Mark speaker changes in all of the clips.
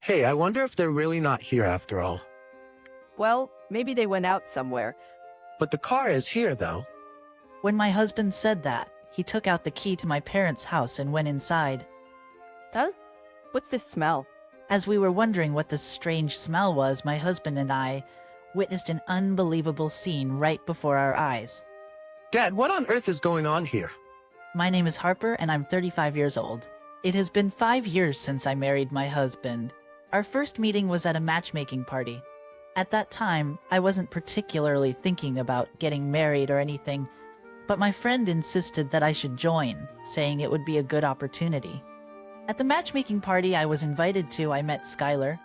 Speaker 1: Hey, I wonder if they're really not here after all.
Speaker 2: Well, maybe they went out somewhere.
Speaker 1: But the car is here, though.
Speaker 3: When my husband said that, he took out the key to my parents' house and went inside.
Speaker 2: Huh? What's this smell?
Speaker 3: As we were wondering what the strange smell was, my husband and I witnessed an unbelievable scene right before our eyes.
Speaker 1: Dad, what on earth is going on here?
Speaker 3: My name is Harper and I'm 35 years old. It has been 5 years since I married my husband. Our first meeting was at a matchmaking party. At that time, I wasn't particularly thinking about getting married or anything, but my friend insisted that I should join, saying it would be a good opportunity. At the matchmaking party I was invited to, I met Skylar.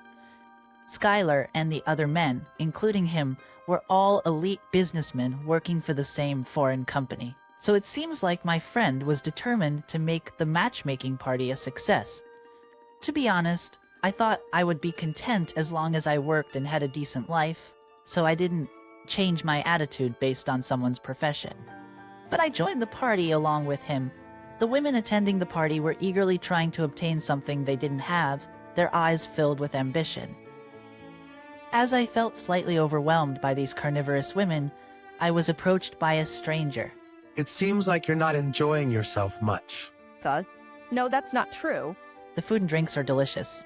Speaker 3: Skylar and the other men, including him, were all elite businessmen working for the same foreign company. So it seems like my friend was determined to make the matchmaking party a success. To be honest, I thought I would be content as long as I worked and had a decent life, so I didn't change my attitude based on someone's profession. But I joined the party along with him. The women attending the party were eagerly trying to obtain something they didn't have, their eyes filled with ambition. As I felt slightly overwhelmed by these carnivorous women, I was approached by a stranger.
Speaker 1: It seems like you're not enjoying yourself much.
Speaker 2: Huh? No, that's not true.
Speaker 3: The food and drinks are delicious.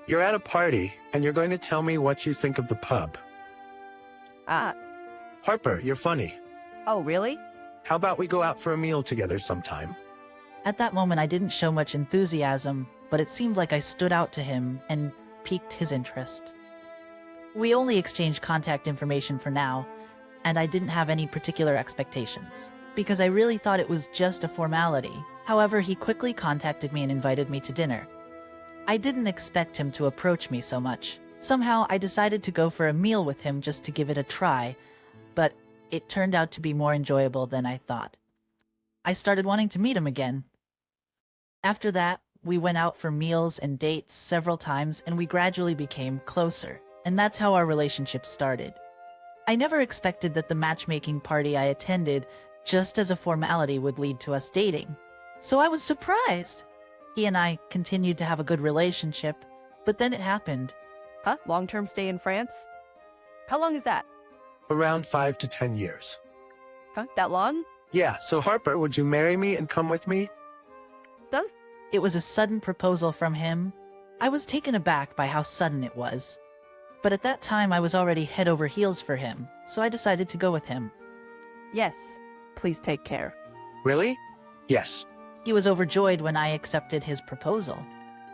Speaker 1: You're at a party, and you're going to tell me what you think of the pub.
Speaker 2: Ah.
Speaker 1: Harper, you're funny.
Speaker 2: Oh, really?
Speaker 1: How about we go out for a meal together sometime?
Speaker 3: At that moment I didn't show much enthusiasm, but it seemed like I stood out to him and piqued his interest. We only exchanged contact information for now, and I didn't have any particular expectations, because I really thought it was just a formality. However, he quickly contacted me and invited me to dinner. I didn't expect him to approach me so much. Somehow, I decided to go for a meal with him just to give it a try, but it turned out to be more enjoyable than I thought. I started wanting to meet him again. After that, we went out for meals and dates several times, and we gradually became closer, and that's how our relationship started. I never expected that the matchmaking party I attended, just as a formality, would lead to us dating. So I was surprised. He and I continued to have a good relationship, but then it happened.
Speaker 2: Huh? Long-term stay in France? How long is that?
Speaker 1: Around 5 to 10 years.
Speaker 2: Huh? That long?
Speaker 1: Yeah, so Harper, would you marry me and come with me?
Speaker 2: Huh?
Speaker 3: It was a sudden proposal from him. I was taken aback by how sudden it was. But at that time I was already head over heels for him, so I decided to go with him.
Speaker 2: Yes. Please take care.
Speaker 1: Really? Yes.
Speaker 3: He was overjoyed when I accepted his proposal.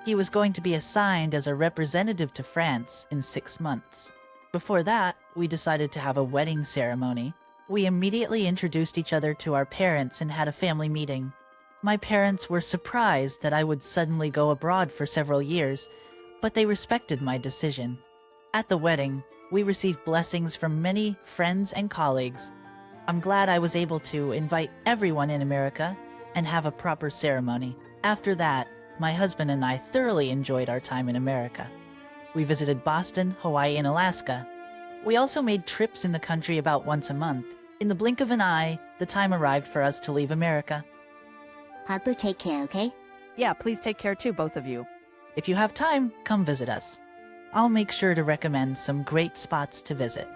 Speaker 3: He was going to be assigned as a representative to France in 6 months. Before that, we decided to have a wedding ceremony. We immediately introduced each other to our parents and had a family meeting. My parents were surprised that I would suddenly go abroad for several years, but they respected my decision. At the wedding, we received blessings from many friends and colleagues. I'm glad I was able to invite everyone in America and have a proper ceremony. After that, my husband and I thoroughly enjoyed our time in America. We visited Boston, Hawaii, and Alaska. We also made trips in the country about once a month. In the blink of an eye, the time arrived for us to leave America.
Speaker 4: Harper, take care, okay?
Speaker 2: Yeah, please take care too, both of you.
Speaker 3: If you have time, come visit us. I'll make sure to recommend some great spots to visit.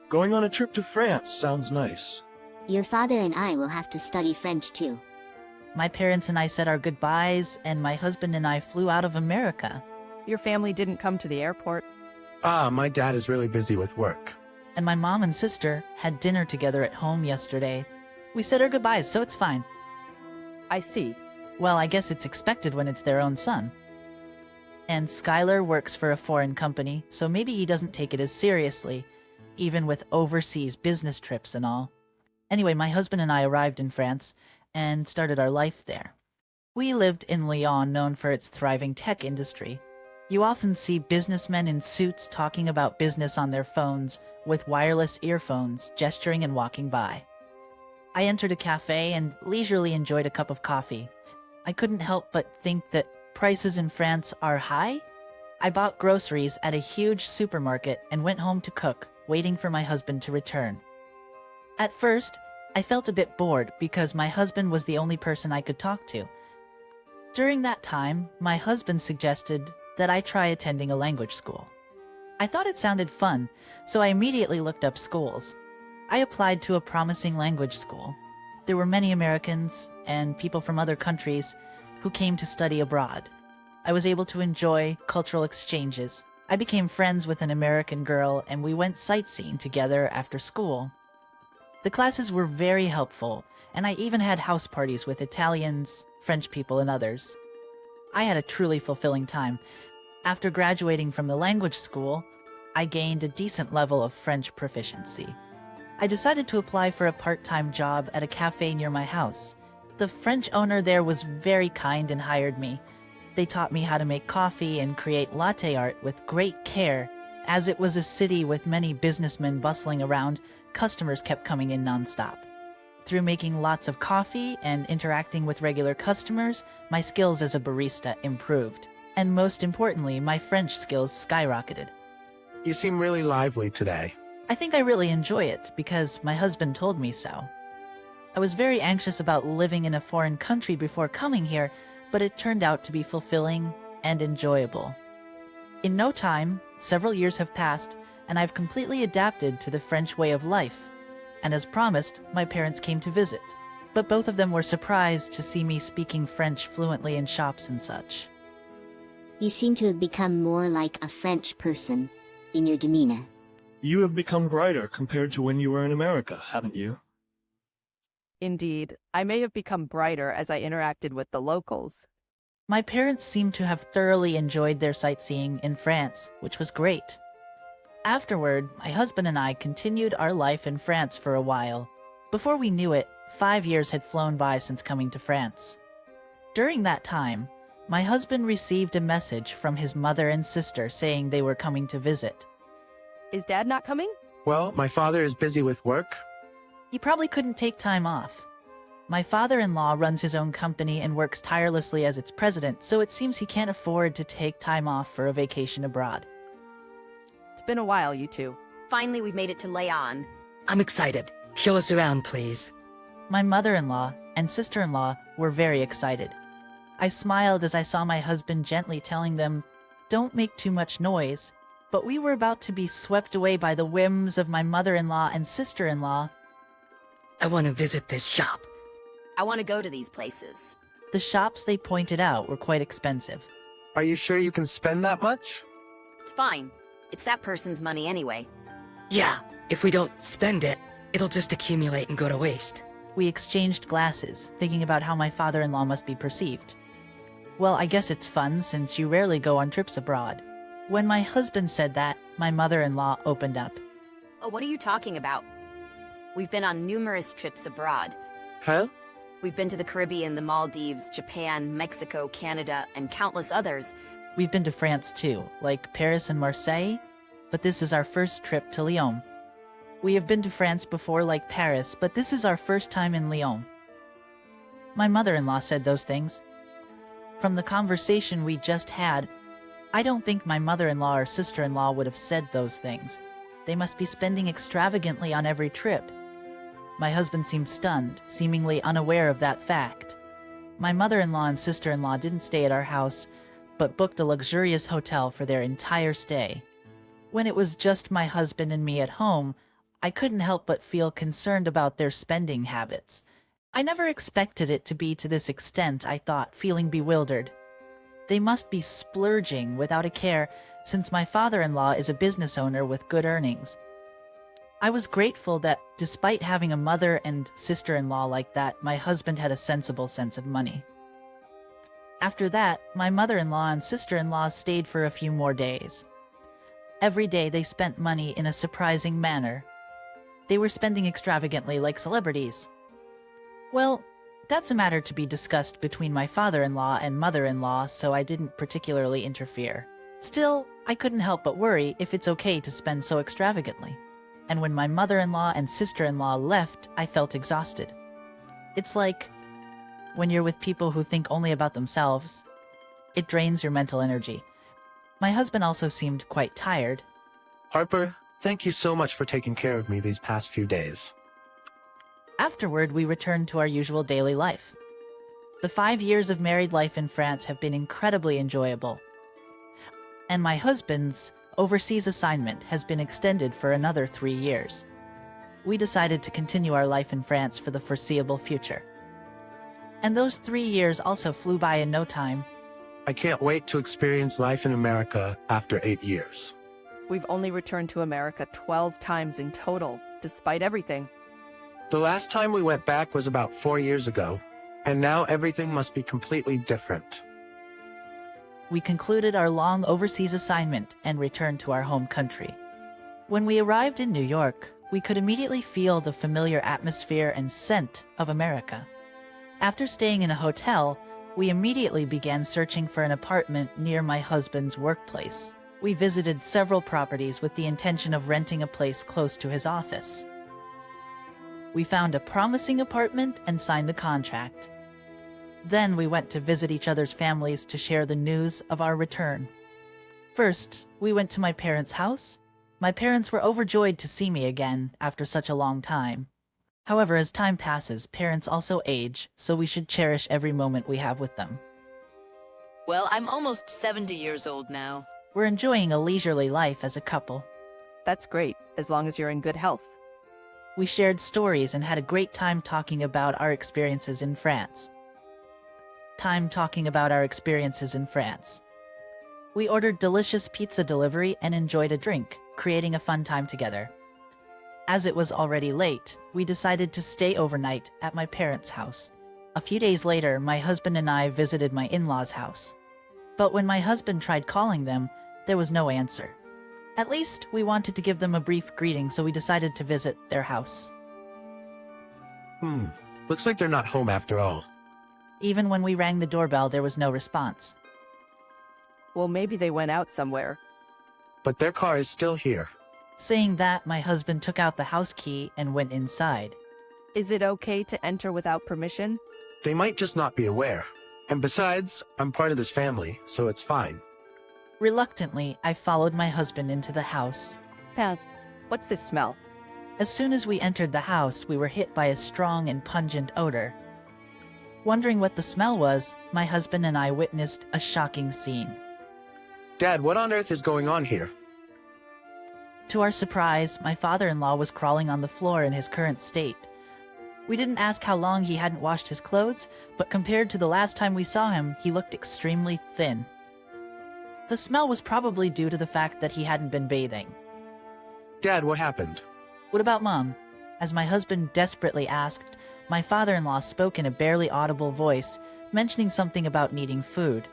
Speaker 5: Going on a trip to France sounds nice.
Speaker 4: Your father and I will have to study French too.
Speaker 3: My parents and I said our goodbyes, and my husband and I flew out of America.
Speaker 2: Your family didn't come to the airport?
Speaker 1: Ah, my dad is really busy with work.
Speaker 3: And my mom and sister had dinner together at home yesterday. We said our goodbyes, so it's fine.
Speaker 2: I see.
Speaker 3: Well, I guess it's expected when it's their own son. And Skylar works for a foreign company, so maybe he doesn't take it as seriously, even with overseas business trips and all. Anyway, my husband and I arrived in France and started our life there. We lived in Lyon, known for its thriving tech industry. You often see businessmen in suits talking about business on their phones with wireless earphones, gesturing and walking by. I entered a cafe and leisurely enjoyed a cup of coffee. I couldn't help but think that prices in France are high. I bought groceries at a huge supermarket and went home to cook, waiting for my husband to return. At first, I felt a bit bored because my husband was the only person I could talk to. During that time, my husband suggested that I try attending a language school. I thought it sounded fun, so I immediately looked up schools. I applied to a promising language school. There were many Americans and people from other countries who came to study abroad. I was able to enjoy cultural exchanges. I became friends with an American girl and we went sightseeing together after school. The classes were very helpful, and I even had house parties with Italians, French people, and others. I had a truly fulfilling time. After graduating from the language school, I gained a decent level of French proficiency. I decided to apply for a part-time job at a cafe near my house. The French owner there was very kind and hired me. They taught me how to make coffee and create latte art with great care. As it was a city with many businessmen bustling around, customers kept coming in nonstop. Through making lots of coffee and interacting with regular customers, my skills as a barista improved. And most importantly, my French skills skyrocketed.
Speaker 1: You seem really lively today.
Speaker 3: I think I really enjoy it because my husband told me so. I was very anxious about living in a foreign country before coming here, but it turned out to be fulfilling and enjoyable. In no time, several years have passed, and I've completely adapted to the French way of life. And as promised, my parents came to visit. But both of them were surprised to see me speaking French fluently in shops and such.
Speaker 4: You seem to have become more like a French person in your demeanor.
Speaker 5: You have become brighter compared to when you were in America, haven't you?
Speaker 2: Indeed, I may have become brighter as I interacted with the locals.
Speaker 3: My parents seemed to have thoroughly enjoyed their sightseeing in France, which was great. Afterward, my husband and I continued our life in France for a while. Before we knew it, 5 years had flown by since coming to France. During that time, my husband received a message from his mother and sister saying they were coming to visit.
Speaker 2: Is Dad not coming?
Speaker 1: Well, my father is busy with work.
Speaker 3: He probably couldn't take time off. My father-in-law runs his own company and works tirelessly as its president, so it seems he can't afford to take time off for a vacation abroad.
Speaker 2: It's been a while, you two.
Speaker 6: Finally, we've made it to Leon.
Speaker 7: I'm excited. Show us around, please.
Speaker 3: My mother-in-law and sister-in-law were very excited. I smiled as I saw my husband gently telling them, "Don't make too much noise," but we were about to be swept away by the whims of my mother-in-law and sister-in-law.
Speaker 7: I want to visit this shop.
Speaker 6: I want to go to these places.
Speaker 3: The shops they pointed out were quite expensive.
Speaker 1: Are you sure you can spend that much?
Speaker 6: It's fine. It's that person's money anyway.
Speaker 7: Yeah, if we don't spend it, it'll just accumulate and go to waste.
Speaker 3: We exchanged glasses, thinking about how my father-in-law must be perceived. Well, I guess it's fun since you rarely go on trips abroad. When my husband said that, my mother-in-law opened up.
Speaker 6: Oh, what are you talking about? We've been on numerous trips abroad.
Speaker 1: Huh?
Speaker 6: We've been to the Caribbean, the Maldives, Japan, Mexico, Canada, and countless others.
Speaker 3: We've been to France too, like Paris and Marseille, but this is our first trip to Lyon. We have been to France before, like Paris, but this is our first time in Lyon. My mother-in-law said those things. From the conversation we just had, I don't think my mother-in-law or sister-in-law would have said those things. They must be spending extravagantly on every trip. My husband seemed stunned, seemingly unaware of that fact. My mother-in-law and sister-in-law didn't stay at our house, but booked a luxurious hotel for their entire stay. When it was just my husband and me at home, I couldn't help but feel concerned about their spending habits. I never expected it to be to this extent, I thought, feeling bewildered. They must be splurging without a care, since my father-in-law is a business owner with good earnings. I was grateful that, despite having a mother and sister-in-law like that, my husband had a sensible sense of money. After that, my mother-in-law and sister-in-law stayed for a few more days. Every day they spent money in a surprising manner. They were spending extravagantly like celebrities. Well, that's a matter to be discussed between my father-in-law and mother-in-law, so I didn't particularly interfere. Still, I couldn't help but worry if it's okay to spend so extravagantly. And when my mother-in-law and sister-in-law left, I felt exhausted. It's like when you're with people who think only about themselves. It drains your mental energy. My husband also seemed quite tired.
Speaker 1: Harper, thank you so much for taking care of me these past few days.
Speaker 3: Afterward, we returned to our usual daily life. The 5 years of married life in France have been incredibly enjoyable. and my husband's overseas assignment has been extended for another 3 years. We decided to continue our life in France for the foreseeable future. And those 3 years also flew by in no time.
Speaker 1: I can't wait to experience life in America after 8 years.
Speaker 2: We've only returned to America 12 times in total, despite everything.
Speaker 1: The last time we went back was about 4 years ago, and now everything must be completely different.
Speaker 3: We concluded our long overseas assignment and returned to our home country. When we arrived in New York, we could immediately feel the familiar atmosphere and scent of America. After staying in a hotel, we immediately began searching for an apartment near my husband's workplace. We visited several properties with the intention of renting a place close to his office. We found a promising apartment and signed the contract. Then we went to visit each other's families to share the news of our return. First, we went to my parents' house. My parents were overjoyed to see me again after such a long time. However, as time passes, parents also age, so we should cherish every moment we have with them.
Speaker 8: Well, I'm almost 70 years old now.
Speaker 3: We're enjoying a leisurely life as a couple.
Speaker 2: That's great, as long as you're in good health.
Speaker 3: We shared stories and had a great time talking about our experiences in France. We ordered delicious pizza delivery and enjoyed a drink, creating a fun time together. As it was already late, we decided to stay overnight at my parents' house. A few days later, my husband and I visited my in-laws' house. But when my husband tried calling them, there was no answer. At least, we wanted to give them a brief greeting, so we decided to visit their house.
Speaker 1: Looks like they're not home after all.
Speaker 3: Even when we rang the doorbell, there was no response.
Speaker 2: Well, maybe they went out somewhere.
Speaker 1: But their car is still here.
Speaker 3: Saying that, my husband took out the house key and went inside.
Speaker 2: Is it okay to enter without permission?
Speaker 1: They might just not be aware. And besides, I'm part of this family, so it's fine.
Speaker 3: Reluctantly, I followed my husband into the house.
Speaker 2: Pat, what's this smell?
Speaker 3: As soon as we entered the house, we were hit by a strong and pungent odor. Wondering what the smell was, my husband and I witnessed a shocking scene.
Speaker 1: Dad, what on earth is going on here?
Speaker 3: To our surprise, my father-in-law was crawling on the floor in his current state. We didn't ask how long he hadn't washed his clothes, but compared to the last time we saw him, he looked extremely thin. The smell was probably due to the fact that he hadn't been bathing.
Speaker 1: Dad, what happened?
Speaker 3: What about Mom? As my husband desperately asked, my father-in-law spoke in a barely audible voice, mentioning something about needing food.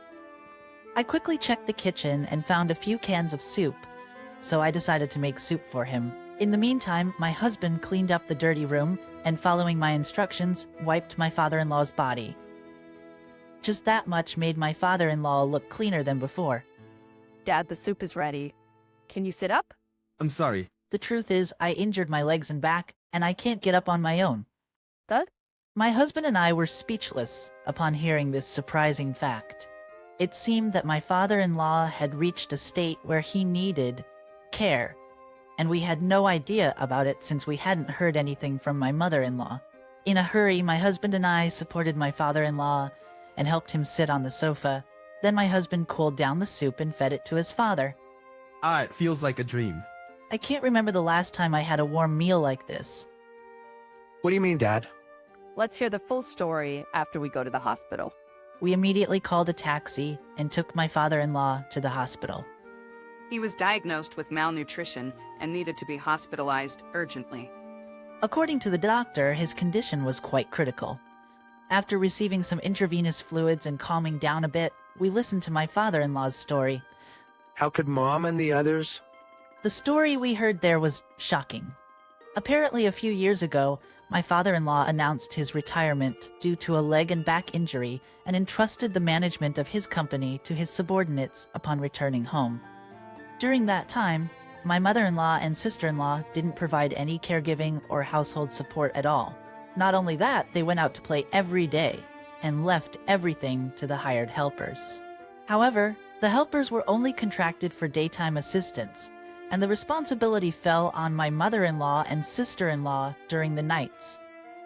Speaker 3: I quickly checked the kitchen and found a few cans of soup, so I decided to make soup for him. In the meantime, my husband cleaned up the dirty room and, following my instructions, wiped my father-in-law's body. Just that much made my father-in-law look cleaner than before.
Speaker 2: Dad, the soup is ready. Can you sit up?
Speaker 9: I'm sorry.
Speaker 3: The truth is, I injured my legs and back, and I can't get up on my own.
Speaker 2: Thud?
Speaker 3: My husband and I were speechless upon hearing this surprising fact. It seemed that my father-in-law had reached a state where he needed care, and we had no idea about it since we hadn't heard anything from my mother-in-law. In a hurry, my husband and I supported my father-in-law and helped him sit on the sofa. Then my husband cooled down the soup and fed it to his father.
Speaker 9: It feels like a dream.
Speaker 3: I can't remember the last time I had a warm meal like this.
Speaker 1: What do you mean, Dad?
Speaker 2: Let's hear the full story after we go to the hospital.
Speaker 3: We immediately called a taxi and took my father-in-law to the hospital.
Speaker 10: He was diagnosed with malnutrition and needed to be hospitalized urgently.
Speaker 3: According to the doctor, his condition was quite critical. After receiving some intravenous fluids and calming down a bit, we listened to my father-in-law's story.
Speaker 1: How could Mom and the others?
Speaker 3: The story we heard there was shocking. Apparently, a few years ago, my father-in-law announced his retirement due to a leg and back injury and entrusted the management of his company to his subordinates upon returning home. During that time, my mother-in-law and sister-in-law didn't provide any caregiving or household support at all. Not only that, they went out to play every day and left everything to the hired helpers. However, the helpers were only contracted for daytime assistance, and the responsibility fell on my mother-in-law and sister-in-law during the nights.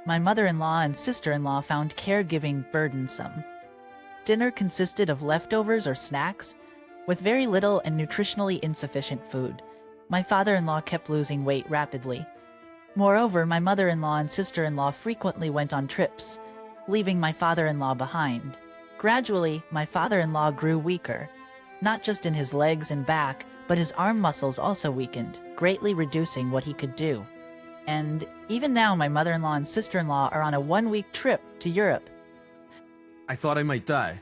Speaker 3: My mother-in-law and sister-in-law found caregiving burdensome. Dinner consisted of leftovers or snacks, With very little and nutritionally insufficient food, my father-in-law kept losing weight rapidly. Moreover, my mother-in-law and sister-in-law frequently went on trips, leaving my father-in-law behind. Gradually, my father-in-law grew weaker, not just in his legs and back, but his arm muscles also weakened, greatly reducing what he could do. And even now, my mother-in-law and sister-in-law are on a 1-week trip to Europe.
Speaker 9: I thought I might die.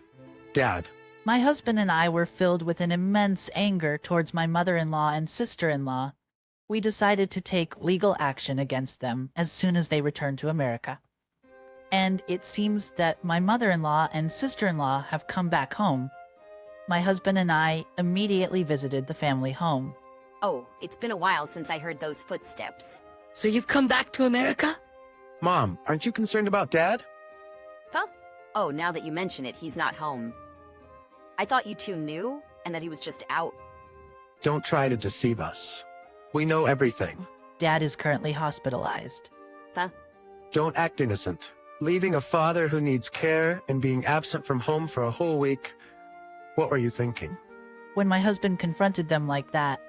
Speaker 1: Dad,
Speaker 3: My husband and I were filled with an immense anger towards my mother-in-law and sister-in-law. We decided to take legal action against them as soon as they returned to America. And it seems that my mother-in-law and sister-in-law have come back home. My husband and I immediately visited the family home.
Speaker 6: Oh, it's been a while since I heard those footsteps.
Speaker 7: So you've come back to America?
Speaker 1: Mom, aren't you concerned about Dad?
Speaker 6: Huh? Oh, now that you mention it, he's not home. I thought you two knew, and that he was just out.
Speaker 1: Don't try to deceive us. We know everything.
Speaker 3: Dad is currently hospitalized.
Speaker 6: Huh?
Speaker 1: Don't act innocent. Leaving a father who needs care and being absent from home for a whole week. What were you thinking?
Speaker 3: When my husband confronted them like that,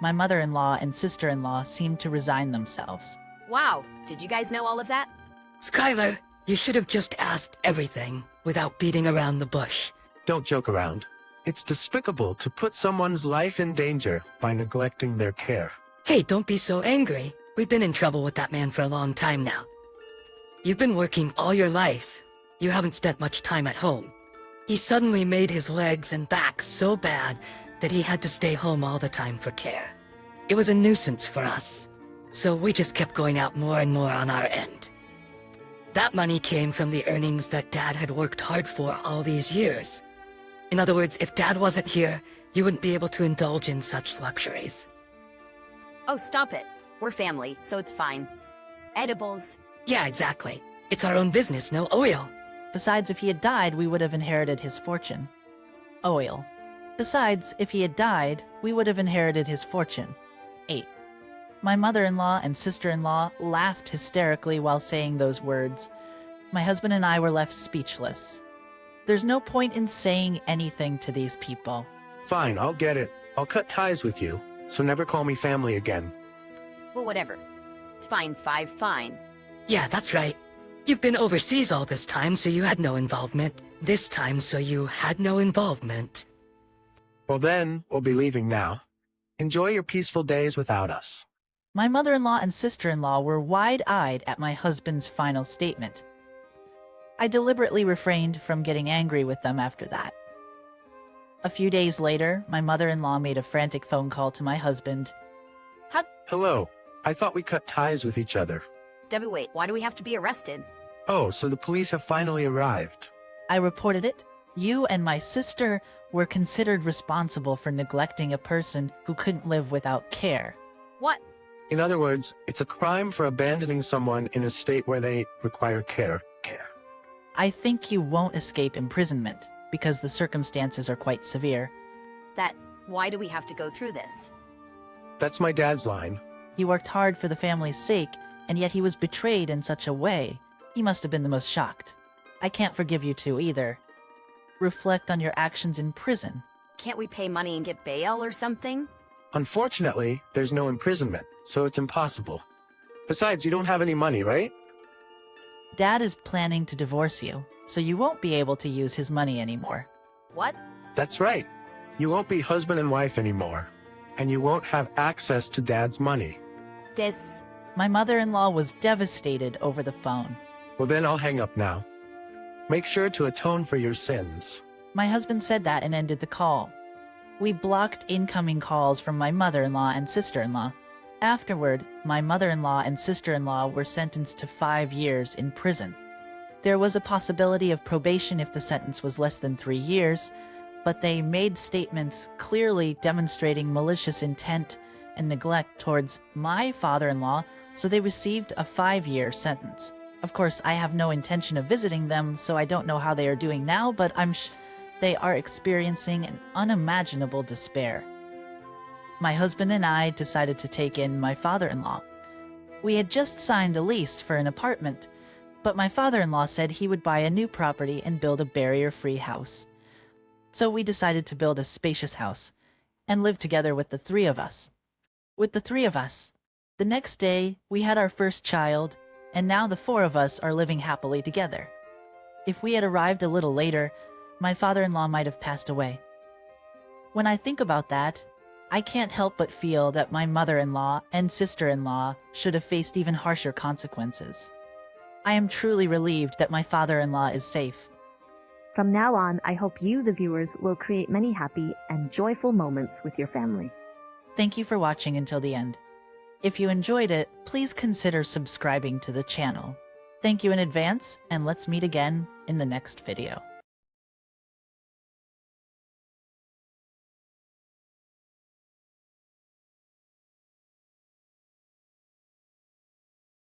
Speaker 3: my mother-in-law and sister-in-law seemed to resign themselves.
Speaker 6: Wow, did you guys know all of that?
Speaker 7: Skylar, you should have just asked everything without beating around the bush.
Speaker 1: Don't joke around. It's despicable to put someone's life in danger by neglecting their care.
Speaker 7: Hey, don't be so angry. We've been in trouble with that man for a long time now. You've been working all your life. You haven't spent much time at home. He suddenly made his legs and back so bad that he had to stay home all the time for care. It was a nuisance for us, so we just kept going out more and more on our end. That money came from the earnings that Dad had worked hard for all these years. In other words, if Dad wasn't here, you wouldn't be able to indulge in such luxuries.
Speaker 6: Oh, stop it. We're family, so it's fine. Edibles.
Speaker 7: Yeah, exactly. It's our own business, no oil.
Speaker 3: Besides, if he had died, we would have inherited his fortune. Oil. Besides, if he had died, we would have inherited his fortune. 8. My mother-in-law and sister-in-law laughed hysterically while saying those words. My husband and I were left speechless. There's no point in saying anything to these people.
Speaker 1: Fine, I'll get it. I'll cut ties with you, so never call me family again.
Speaker 6: Well, whatever. It's fine, fine.
Speaker 7: Yeah, that's right. You've been overseas all this time, so you had no involvement. This time, so you had no involvement.
Speaker 1: Well then, we'll be leaving now. Enjoy your peaceful days without us.
Speaker 3: My mother-in-law and sister-in-law were wide-eyed at my husband's final statement. I deliberately refrained from getting angry with them after that. A few days later, my mother-in-law made a frantic phone call to my husband.
Speaker 1: Hello. I thought we cut ties with each other.
Speaker 6: Debbie, wait, why do we have to be arrested?
Speaker 1: Oh, so the police have finally arrived.
Speaker 3: I reported it. You and my sister were considered responsible for neglecting a person who couldn't live without care.
Speaker 6: What?
Speaker 1: In other words, it's a crime for abandoning someone in a state where they require care.
Speaker 3: I think you won't escape imprisonment, because the circumstances are quite severe.
Speaker 6: Why do we have to go through this?
Speaker 1: That's my dad's line.
Speaker 3: He worked hard for the family's sake, and yet he was betrayed in such a way. He must have been the most shocked. I can't forgive you two either. Reflect on your actions in prison.
Speaker 6: Can't we pay money and get bail or something?
Speaker 1: Unfortunately, there's no imprisonment, so it's impossible. Besides, you don't have any money, right?
Speaker 3: Dad is planning to divorce you, so you won't be able to use his money anymore.
Speaker 6: What?
Speaker 1: That's right. You won't be husband and wife anymore. And you won't have access to Dad's money.
Speaker 6: This...
Speaker 3: My mother-in-law was devastated over the phone.
Speaker 1: Well then I'll hang up now. Make sure to atone for your sins.
Speaker 3: My husband said that and ended the call. We blocked incoming calls from my mother-in-law and sister-in-law. Afterward, my mother-in-law and sister-in-law were sentenced to 5 years in prison. There was a possibility of probation if the sentence was less than 3 years, but they made statements clearly demonstrating malicious intent and neglect towards my father-in-law, so they received a 5-year sentence. Of course, I have no intention of visiting them, so I don't know how they are doing now, but they are experiencing an unimaginable despair. My husband and I decided to take in my father-in-law. We had just signed a lease for an apartment, but my father-in-law said he would buy a new property and build a barrier-free house. So we decided to build a spacious house and live together with the three of us. The next day, we had our first child, and now the four of us are living happily together. If we had arrived a little later, my father-in-law might have passed away. When I think about that, I can't help but feel that my mother-in-law and sister-in-law should have faced even harsher consequences. I am truly relieved that my father-in-law is safe.
Speaker 11: From now on, I hope you, the viewers, will create many happy and joyful moments with your family.
Speaker 3: Thank you for watching until the end. If you enjoyed it, please consider subscribing to the channel. Thank you in advance, and let's meet again in the next video.